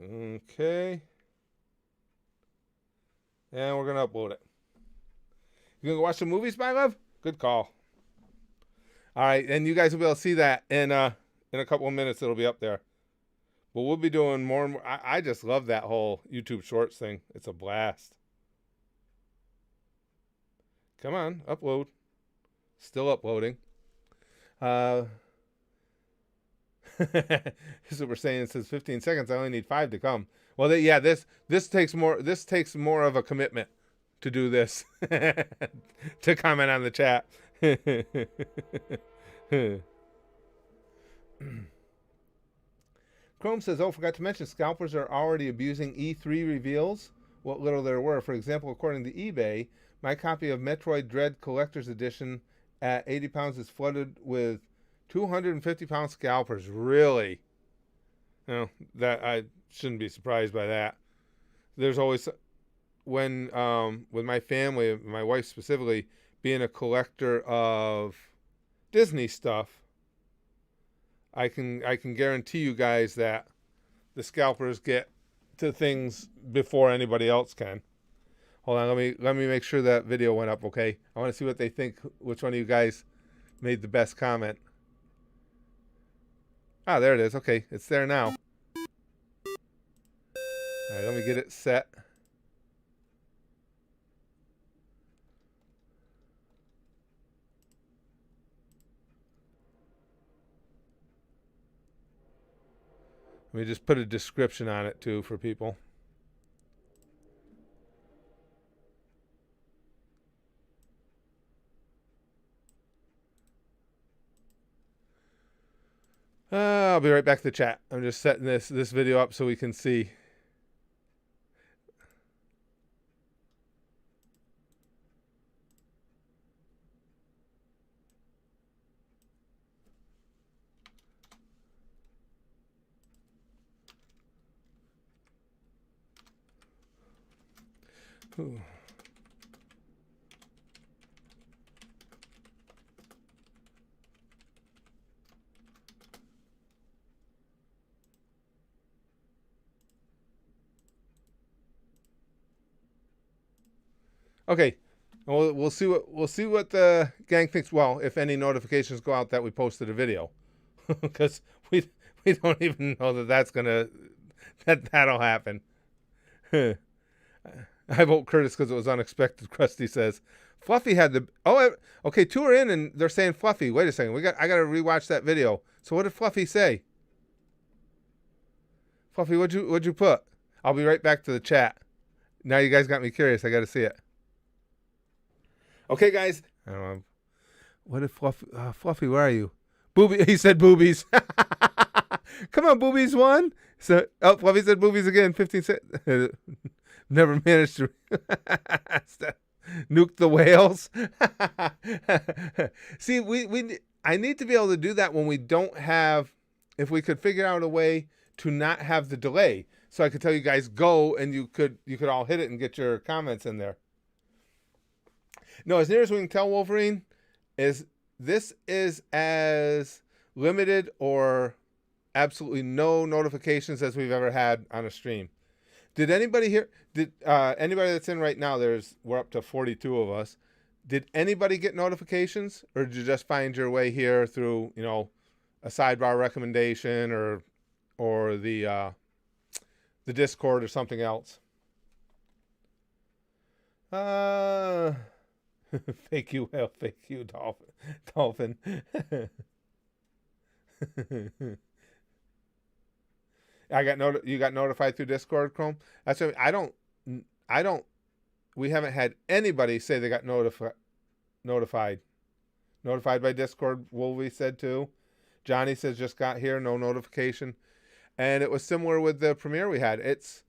Okay. And we're going to upload it. You going to go watch the movies, my love? Good call. All right, and you guys will be able to see that in a couple of minutes. It'll be up there. But we'll be doing more and more. I just love that whole YouTube Shorts thing. It's a blast. Come on, upload. Still uploading. Super Saiyan says 15 seconds. I only need 5 to come. Well, yeah, this takes more. This takes more of a commitment to do this. To comment on the chat. Chrome says, oh, forgot to mention, scalpers are already abusing E3 reveals, what little there were. For example, according to eBay, my copy of Metroid Dread Collector's Edition at 80 pounds is flooded with 250-pound scalpers. Really? You know, that I shouldn't be surprised by that. There's always, when with my family, my wife specifically, being a collector of Disney stuff, I can guarantee you guys that the scalpers get to things before anybody else can. Hold on, let me make sure that video went up, okay? I want to see what they think, which one of you guys made the best comment. Ah, there it is. Okay, it's there now. All right, let me get it set. Let me just put a description on it, too, for people. I'll be right back to the chat. I'm just setting this video up so we can see. Ooh. Okay, we'll see what the gang thinks. Well, if any notifications go out that we posted a video, because we don't even know that'll happen. I vote Curtis because it was unexpected. Krusty says Fluffy had the okay. 2 are in and they're saying Fluffy. Wait a second, I got to rewatch that video. So what did Fluffy say? Fluffy, what'd you put? I'll be right back to the chat. Now you guys got me curious. I got to see it. Okay, guys. I don't know. What if Fluffy? Where are you? Booby. He said boobies. Come on, boobies won. So Fluffy said boobies again. 15 cents. Never managed to nuke the whales. See, I need to be able to do that when we don't have. If we could figure out a way to not have the delay, so I could tell you guys go, and you could all hit it and get your comments in there. No, as near as we can tell, Wolverine, this is as limited or absolutely no notifications as we've ever had on a stream. Did anybody here? Did anybody that's in right now? We're up to 42 of us. Did anybody get notifications, or did you just find your way here through a sidebar recommendation or the Discord or something else? Fake you, whale. Fake you, dolphin. You got notified through Discord, Chrome. That's what I don't we haven't had anybody say they got notified. Notified by Discord, Wolvie said too. Johnny says just got here, no notification. And it was similar with the premiere we had. It's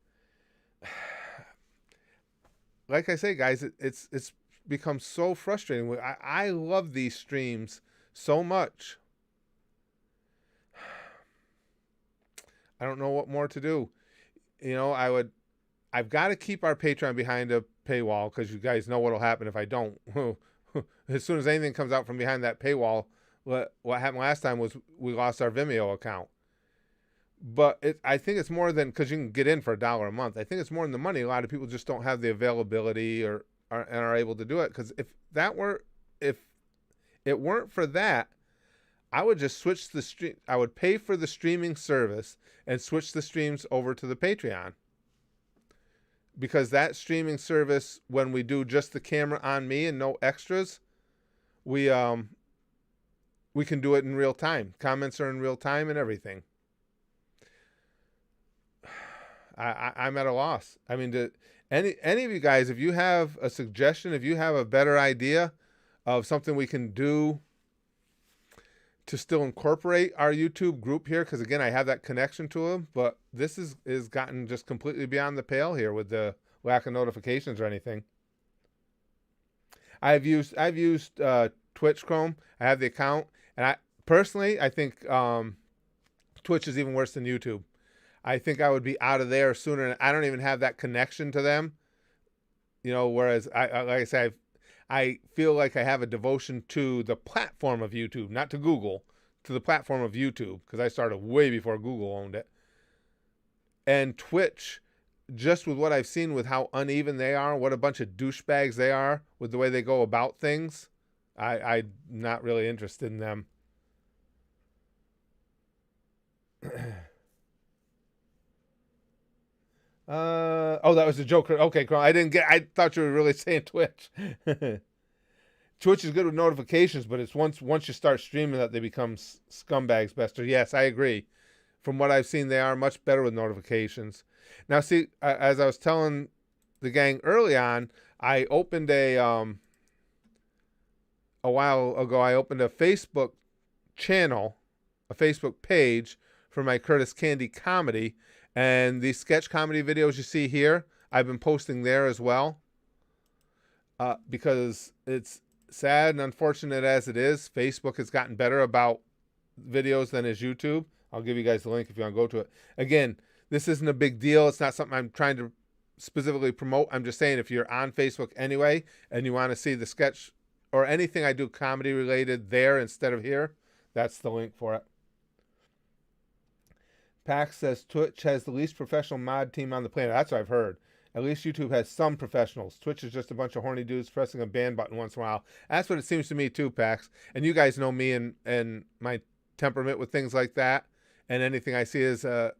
like I say, guys, it's become so frustrating. I love these streams so much. I don't know what more to do. You know, I've got to keep our Patreon behind a paywall, because you guys know what'll happen if I don't. As soon as anything comes out from behind that paywall, what happened last time was we lost our Vimeo account. But I think it's more than, because you can get in for $1 a month. I think it's more than the money. A lot of people just don't have the availability and are able to do it. Because if it weren't for that, I would just switch the stream. I would pay for the streaming service and switch the streams over to the Patreon. Because that streaming service, when we do just the camera on me and no extras, we can do it in real time. Comments are in real time and everything. I'm at a loss. I mean, any of you guys, if you have a suggestion, if you have a better idea of something we can do to still incorporate our YouTube group here, because again, I have that connection to them, but this is gotten just completely beyond the pale here with the lack of notifications or anything. I've used Twitch Chrome. I have the account, and I think Twitch is even worse than YouTube. I think I would be out of there sooner. And I don't even have that connection to them, you know. Whereas like I say, I feel like I have a devotion to the platform of YouTube, not to Google, to the platform of YouTube, because I started way before Google owned it. And Twitch, just with what I've seen with how uneven they are, what a bunch of douchebags they are with the way they go about things, I'm not really interested in them. Oh, that was a joke. Okay, I thought you were really saying Twitch. Twitch is good with notifications, but it's once you start streaming that they become scumbags, Bester. Yes, I agree. From what I've seen, they are much better with notifications. Now, see, as I was telling the gang early on, I opened a while ago, I opened a Facebook channel, a Facebook page for my Curtis Candy comedy. And these sketch comedy videos you see here, I've been posting there as well. Because it's sad and unfortunate as it is, Facebook has gotten better about videos than is YouTube. I'll give you guys the link if you want to go to it. Again, this isn't a big deal. It's not something I'm trying to specifically promote. I'm just saying, if you're on Facebook anyway and you want to see the sketch or anything I do comedy related there instead of here, that's the link for it. Pax says Twitch has the least professional mod team on the planet. That's what I've heard. At least YouTube has some professionals. Twitch is just a bunch of horny dudes pressing a ban button once in a while. That's what it seems to me too, Pax. And you guys know me and my temperament with things like that. And anything I see as a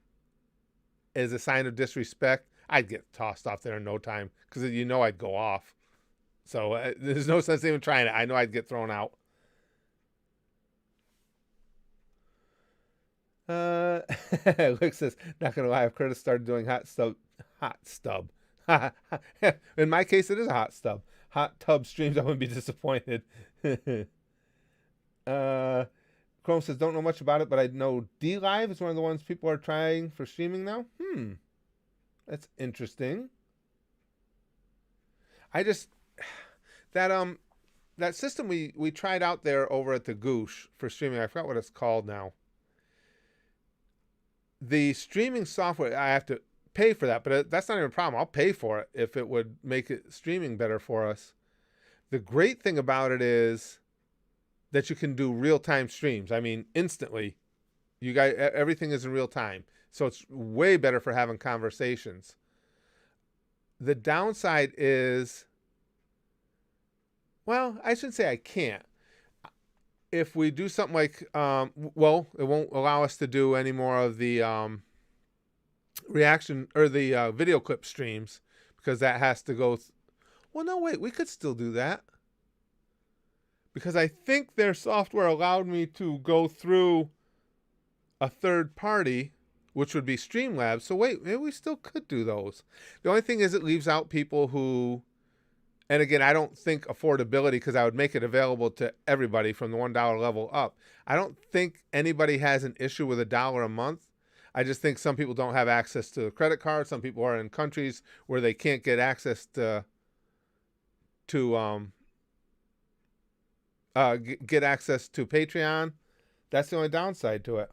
sign of disrespect, I'd get tossed off there in no time, because you know I'd go off. So there's no sense even trying it. I know I'd get thrown out. Luke says, not gonna lie, if Curtis started doing hot stub. In my case, it is a hot stub. Hot tub streams, I wouldn't be disappointed. Chrome says, don't know much about it, but I know D Live is one of the ones people are trying for streaming now. That's interesting. I just that system we tried out there over at the Goosh for streaming, I forgot what it's called now. The streaming software, I have to pay for that, but that's not even a problem. I'll pay for it if it would make it streaming better for us. The great thing about it is that you can do real-time streams. I mean, instantly. You guys, everything is in real time. So it's way better for having conversations. The downside is, well, I shouldn't say I can't. If we do something like, well, it won't allow us to do any more of the reaction or the video clip streams, because that has to go. Well, no, wait, we could still do that, because I think their software allowed me to go through a third party, which would be Streamlabs. So wait, maybe we still could do those. The only thing is it leaves out people who And again, I don't think affordability, because I would make it available to everybody from the $1 level up. I don't think anybody has an issue with $1 a month. I just think some people don't have access to a credit card. Some people are in countries where they can't get access to get access to Patreon. That's the only downside to it.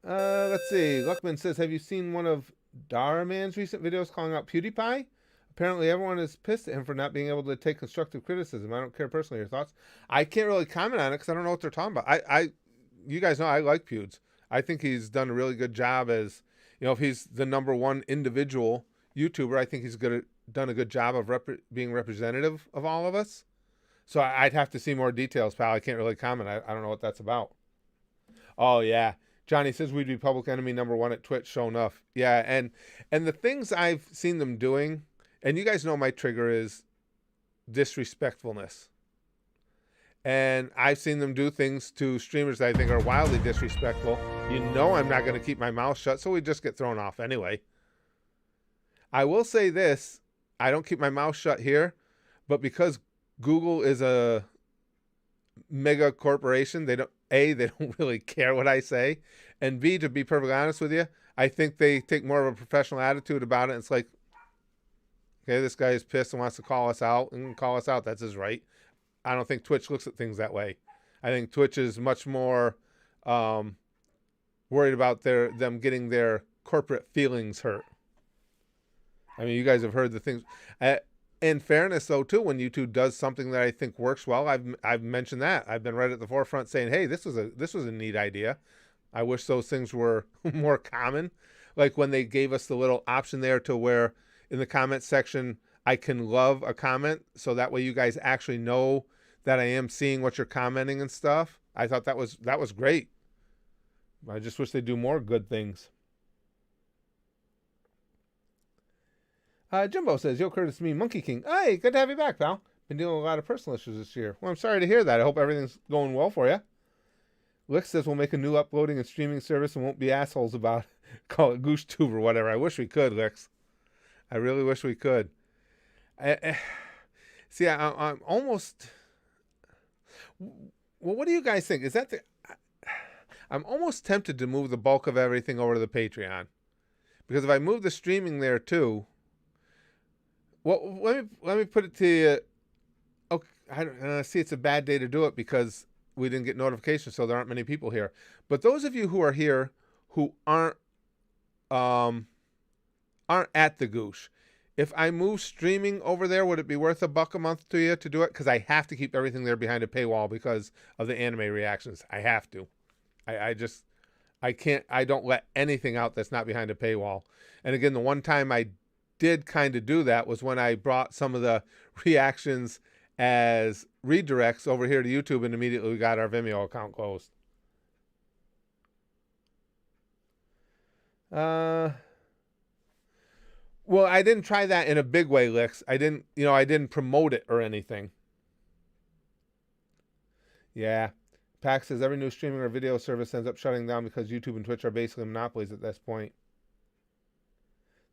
Let's see. Luckman says, have you seen one of Daraman's recent videos calling out PewDiePie? Apparently everyone is pissed at him for not being able to take constructive criticism. I don't care personally. Your thoughts? I can't really comment on it because I don't know what they're talking about. You guys know I like Pewds. I think he's done a really good job as, if he's the #1 individual YouTuber, I think he's done a good job of being representative of all of us. So I'd have to see more details, pal. I can't really comment. I don't know what that's about. Oh, yeah. Johnny says we'd be public enemy #1 at Twitch, sure enough. Yeah, and the things I've seen them doing, and you guys know my trigger is disrespectfulness. And I've seen them do things to streamers that I think are wildly disrespectful. I'm not going to keep my mouth shut, so we just get thrown off anyway. I will say this. I don't keep my mouth shut here, but because Google is a mega corporation, they don't really care what I say, and B, to be perfectly honest with you, I think they take more of a professional attitude about it. It's like, okay, this guy is pissed and wants to call us out, and call us out. That's his right. I don't think Twitch looks at things that way. I think Twitch is much more worried about them getting their corporate feelings hurt. I mean, you guys have heard the things. In fairness, though, too, when YouTube does something that I think works well, I've mentioned that. I've been right at the forefront saying, hey, this was a neat idea. I wish those things were more common. Like when they gave us the little option there to where in the comment section I can love a comment, so that way you guys actually know that I am seeing what you're commenting and stuff. I thought that was great. I just wish they'd do more good things. Jimbo says, yo, Curtis, me, Monkey King. Hey, good to have you back, pal. Been dealing with a lot of personal issues this year. Well, I'm sorry to hear that. I hope everything's going well for you. Lick says we'll make a new uploading and streaming service and won't be assholes about it. Call it GooseTube or whatever. I wish we could, Licks. I really wish we could. See, I'm almost... Well, what do you guys think? I'm almost tempted to move the bulk of everything over to the Patreon. Because if I move the streaming there, too... Well, let me put it to you. Okay, I don't see. It's a bad day to do it because we didn't get notifications, so there aren't many people here. But those of you who are here who aren't at the Goosh, if I move streaming over there, would it be worth $1 a month to you to do it? Because I have to keep everything there behind a paywall because of the anime reactions. I have to. I can't. I don't let anything out that's not behind a paywall. And again, the one time I did kind of do that was when I brought some of the reactions as redirects over here to YouTube, and immediately we got our Vimeo account closed. Well, I didn't try that in a big way, Licks. I didn't promote it or anything. Yeah. Pax says every new streaming or video service ends up shutting down because YouTube and Twitch are basically monopolies at this point.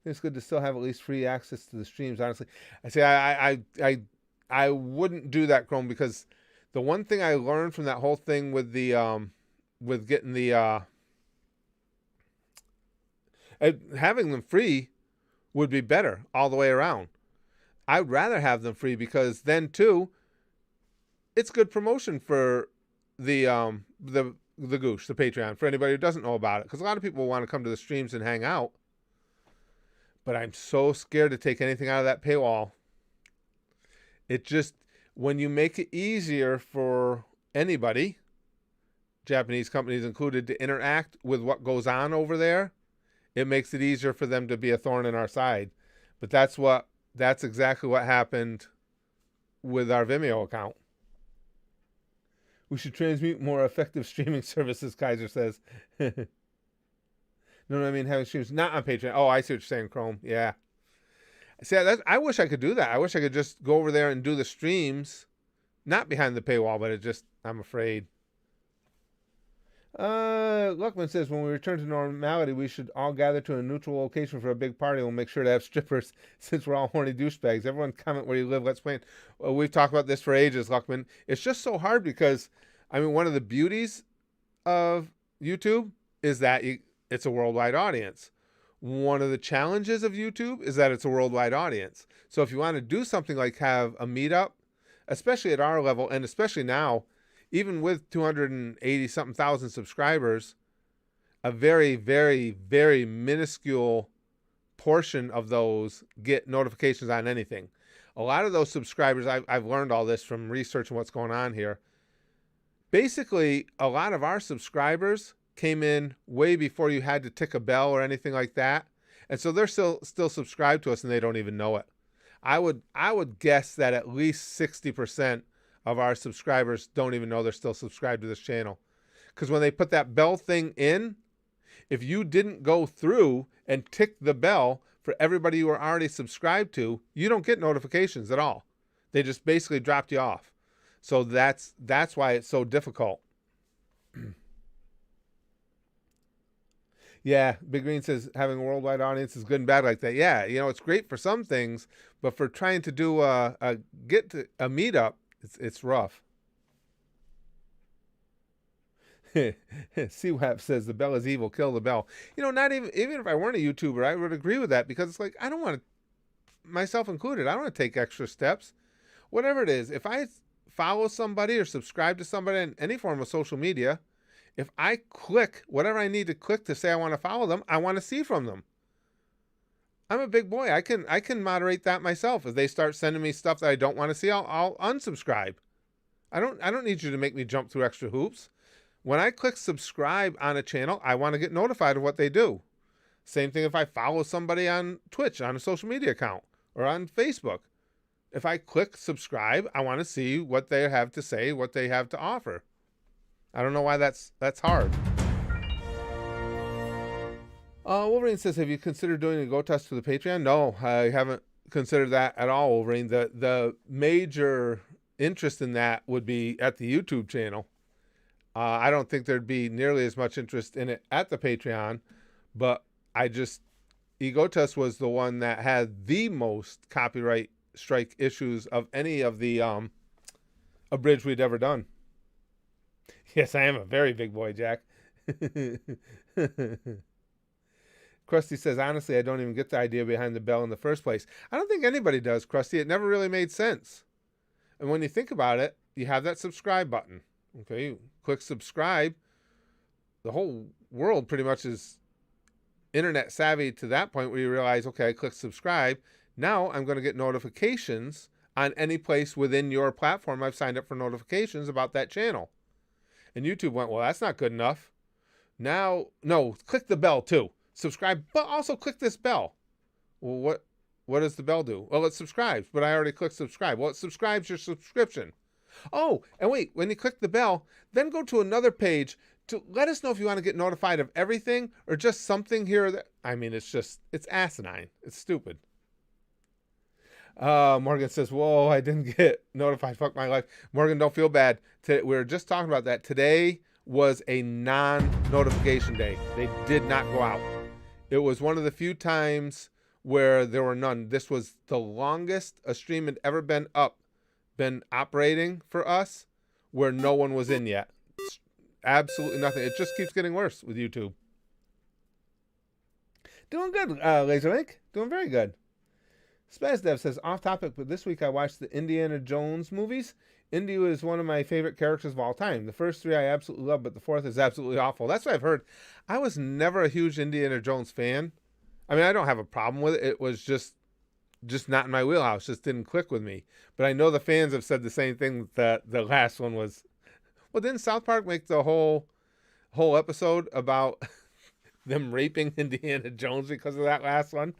It's good to still have at least free access to the streams. Honestly, I wouldn't do that, Chrome, because the one thing I learned from that whole thing with the with getting the having them free would be better all the way around. I'd rather have them free because then too, it's good promotion for the Goosh, the Patreon, for anybody who doesn't know about it, because a lot of people want to come to the streams and hang out. But I'm so scared to take anything out of that paywall. It just, when you make it easier for anybody, Japanese companies included, to interact with what goes on over there, it makes it easier for them to be a thorn in our side. But that's exactly what happened with our Vimeo account. We should transmute more effective streaming services, Kaiser says. You know what I mean? Having streams not on Patreon. Oh, I see what you're saying, Chrome. Yeah. See, I wish I could do that. I wish I could just go over there and do the streams, not behind the paywall, but I'm afraid. Luckman says, when we return to normality, we should all gather to a neutral location for a big party. We'll make sure to have strippers since we're all horny douchebags. Everyone comment where you live. Let's plan. We've talked about this for ages, Luckman. It's just so hard because, I mean, one of the beauties of YouTube is that it's a worldwide audience. One of the challenges of YouTube is that it's a worldwide audience. So if you want to do something like have a meetup, especially at our level, and especially now, even with 280 something thousand subscribers, a very, very, very minuscule portion of those get notifications on anything. A lot of those subscribers, I've learned all this from researching what's going on here. Basically, a lot of our subscribers came in way before you had to tick a bell or anything like that. And so they're still subscribed to us and they don't even know it. I would guess that at least 60% of our subscribers don't even know they're still subscribed to this channel. Because when they put that bell thing in, if you didn't go through and tick the bell for everybody you were already subscribed to, you don't get notifications at all. They just basically dropped you off. So that's why it's so difficult. Yeah, Big Green says having a worldwide audience is good and bad like that. Yeah, you know, it's great for some things, but for trying to do a meetup, it's rough. CWAP says the bell is evil, kill the bell. You know, not even if I weren't a YouTuber, I would agree with that, because it's like, I don't want to, myself included, I don't want to take extra steps. Whatever it is, if I follow somebody or subscribe to somebody in any form of social media, if I click whatever I need to click to say I want to follow them, I want to see from them. I'm a big boy. I can moderate that myself. If they start sending me stuff that I don't want to see, I'll unsubscribe. I don't need you to make me jump through extra hoops. When I click subscribe on a channel, I want to get notified of what they do. Same thing if I follow somebody on Twitch, on a social media account, or on Facebook. If I click subscribe, I want to see what they have to say, what they have to offer. I don't know why that's hard. Wolverine says, have you considered doing a Go Test for the Patreon? No, I haven't considered that at all, Wolverine. The major interest in that would be at the YouTube channel. I don't think there'd be nearly as much interest in it at the Patreon, but Ego Test was the one that had the most copyright strike issues of any of the abridged we'd ever done. Yes, I am a very big boy, Jack. Krusty says, honestly, I don't even get the idea behind the bell in the first place. I don't think anybody does, Krusty. It never really made sense. And when you think about it, you have that subscribe button. Okay, you click subscribe. The whole world pretty much is internet savvy to that point where you realize, okay, I click subscribe. Now I'm going to get notifications on any place within your platform I've signed up for notifications about that channel. And YouTube went, well, that's not good enough. Now, no, click the bell too. Subscribe, but also click this bell. Well, what does the bell do? Well, it subscribes, but I already clicked subscribe. Well, it subscribes your subscription. Oh, and wait, when you click the bell, then go to another page to let us know if you want to get notified of everything or just something here or there. I mean, it's asinine. It's stupid. Morgan says, whoa, I didn't get notified. Fuck my life. Morgan, don't feel bad. We were just talking about that. Today was a non-notification day. They did not go out. It was one of the few times where there were none. This was the longest a stream had ever been operating for us where no one was in yet. It's absolutely nothing. It just keeps getting worse with YouTube. Doing good, Laserlink. Doing very good. SpazDev says, off topic, but this week I watched the Indiana Jones movies. Indy is one of my favorite characters of all time. The first three I absolutely love, but the fourth is absolutely awful. That's what I've heard. I was never a huge Indiana Jones fan. I mean, I don't have a problem with it. It was just not in my wheelhouse. Just didn't click with me. But I know the fans have said the same thing, that the last one was... Well, didn't South Park make the whole episode about them raping Indiana Jones because of that last one?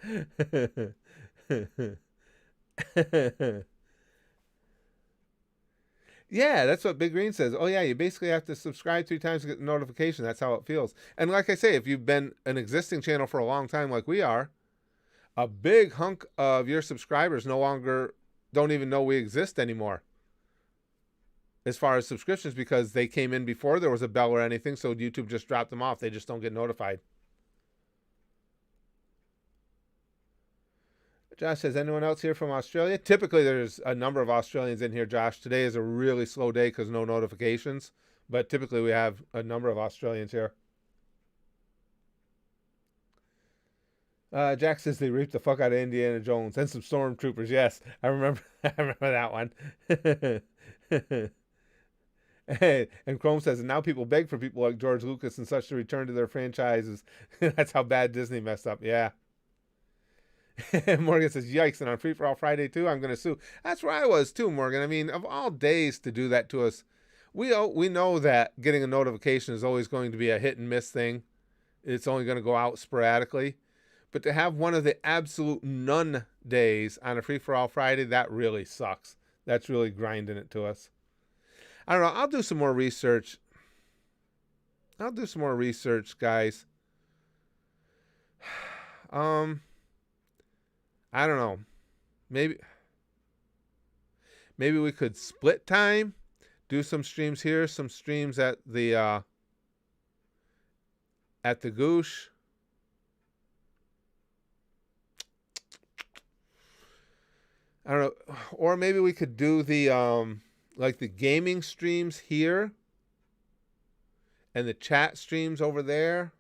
Yeah, that's what Big Green says. Oh yeah, you basically have to subscribe 3 times to get the notification. That's how it feels. And like I say, if you've been an existing channel for a long time like we are, a big hunk of your subscribers no longer don't even know we exist anymore. as far as subscriptions because they came in before there was a bell or anything, so YouTube just dropped them off. They just don't get notified. Josh says, anyone else here from Australia? Typically, there's a number of Australians in here, Josh. Today is a really slow day because no notifications, but typically we have a number of Australians here. Jack says they raped the fuck out of Indiana Jones and some stormtroopers. Yes, I remember. I remember that one. And Chrome says, and now people beg for people like George Lucas and such to return to their franchises. That's how bad Disney messed up. Yeah. Morgan says, yikes, and on Free For All Friday too, I'm going to sue. That's where I was too, Morgan. I mean, of all days to do that to us, we know that getting a notification is always going to be a hit and miss thing. It's only going to go out sporadically. But to have one of the absolute none days on a Free For All Friday, that really sucks. That's really grinding it to us. I don't know. I'll do some more research. Guys. I don't know. Maybe we could split time, do some streams here, some streams at the Goosh. I don't know, or maybe we could do the like the gaming streams here and the chat streams over there.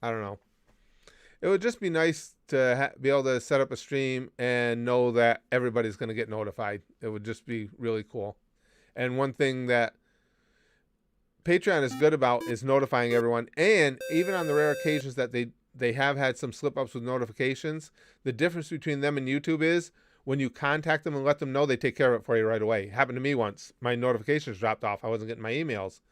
I don't know. It would just be nice to be able to set up a stream and know that everybody's going to get notified. It would just be really cool. And one thing that Patreon is good about is notifying everyone. And even on the rare occasions that they have had some slip-ups with notifications, the difference between them and YouTube is when you contact them and let them know, they take care of it for you right away. It happened to me once. My notifications dropped off. I wasn't getting my emails.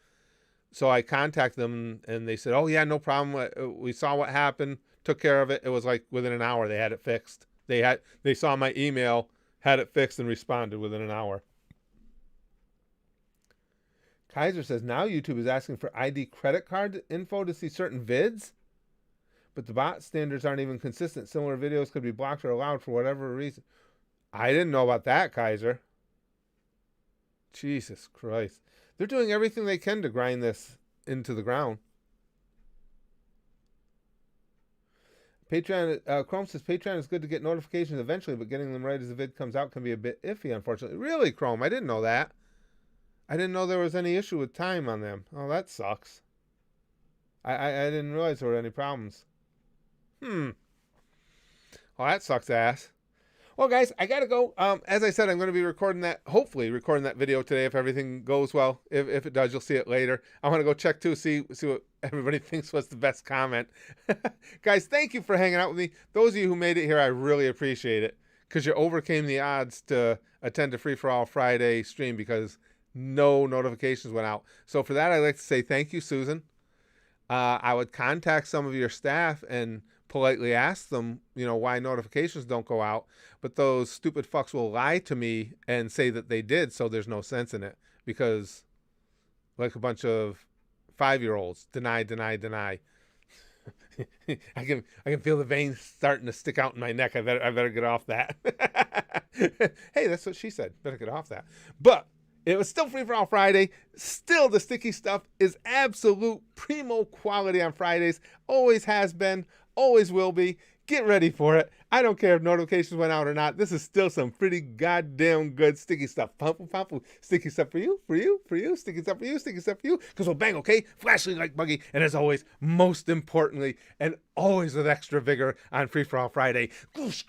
So I contacted them, and they said, oh, yeah, no problem. We saw what happened, took care of it. It was like within an hour they had it fixed. They saw my email, had it fixed, and responded within an hour. Kaiser says, now YouTube is asking for ID credit card info to see certain vids, but the bot standards aren't even consistent. Similar videos could be blocked or allowed for whatever reason. I didn't know about that, Kaiser. Jesus Christ. They're doing everything they can to grind this into the ground. Patreon, Chrome says, Patreon is good to get notifications eventually, but getting them right as the vid comes out can be a bit iffy, unfortunately. Really, Chrome? I didn't know that. I didn't know there was any issue with time on them. Oh, that sucks. I didn't realize there were any problems. Well, that sucks ass. Well, guys, I got to go. As I said, I'm going to be hopefully recording that video today if everything goes well. If it does, you'll see it later. I want to go check, too, see what everybody thinks was the best comment. Guys, thank you for hanging out with me. Those of you who made it here, I really appreciate it because you overcame the odds to attend a Free For All Friday stream because no notifications went out. So for that, I'd like to say thank you, Susan. I would contact some of your staff and politely ask them, why notifications don't go out, but those stupid fucks will lie to me and say that they did, so there's no sense in it, because like a bunch of 5-year-olds, deny. I can feel the veins starting to stick out in my neck. I better get off that. Hey, that's what she said. Better get off that. But it was still Free For All Friday. Still, the sticky stuff is absolute primo quality on Fridays. Always has been. Always will be. Get ready for it. I don't care if notifications went out or not. This is still some pretty goddamn good sticky stuff. Pump. Sticky stuff for you. Sticky stuff for you. Sticky stuff for you. Because we'll bang, okay? Flashing like buggy. And as always, most importantly, and always with extra vigor on Free For All Friday. Goosh.